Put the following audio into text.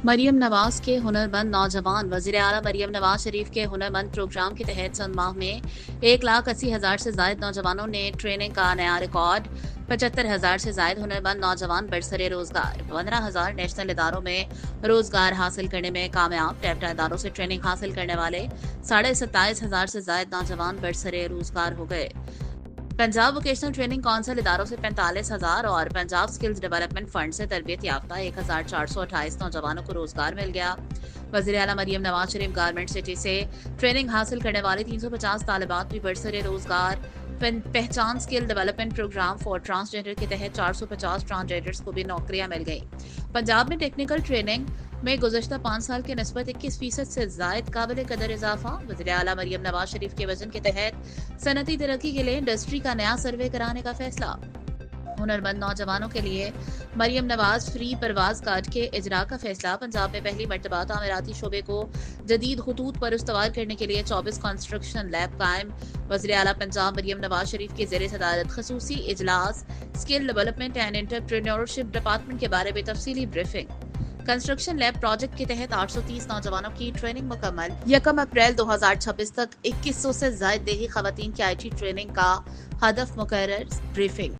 मरियम नवाज के हुनरमंद नौजवान। वज़ीर आला मरियम नवाज शरीफ के हुनरमंद प्रोग्राम के तहत चंद माह में 1,80,000 से जायद नौजवानों ने ट्रेनिंग का नया रिकॉर्ड। 75,000 से जायद हुनरमंद नौजवान बरसरे रोजगार। 15,000 नेशनल इदारों में रोजगार हासिल करने में कामयाब। टैप्टा इदारों से ट्रेनिंग हासिल करने वाले 27,500 से जायद नौजवान बरसरे रोजगार हो गए। पंजाब वोकेशनल ट्रेनिंग काउंसिल इदारों से 45,000 और पंजाब स्किल्स डेवलपमेंट फंड से तरबियत याफ्ता 1,428 नौजवानों को रोजगार मिल गया। वज़ीर आला मरियम नवाज शरीफ गारमेंट सिटी से ट्रेनिंग हासिल करने वाले 350 तालिबात भी बरसरे रोजगार। पहचान skill development program for transgender के तहत 450 ट्रांसजेंडर्स को भी नौकरियां मिल गई। पंजाब में टेक्निकल ट्रेनिंग में गुज़श्ता 5 साल के निस्बत 21% से जायद काबिल कदर इजाफा। वज़ीर आला मरियम नवाज शरीफ के वजन के तहत सनती तरक्की के लिए इंडस्ट्री का नया सर्वे कराने का फैसला। हुनरमंद नौजवानों के लिए मरियम नवाज फ्री परवाज कार्ड के इजरा का फैसला। पंजाब में पहली मरतबा तामीराती शोबे को जदीद खतूत पर इस्तवार करने के लिए 24 कंस्ट्रक्शन लैब कायम। वज़ीर आला पंजाब मरियम नवाज शरीफ के ज़ेरे सदारत खसूसी इजलास skill development and entrepreneurship department के बारे में तफसीली ब्रीफिंग। कंस्ट्रक्शन लैब प्रोजेक्ट के तहत 830 नौजवानों की ट्रेनिंग मुकम्मल। 1 अप्रैल 2026 तक 2100 से ज्यादा देही खवातीन की IT ट्रेनिंग का हदफ मुकर्रर। ब्रीफिंग।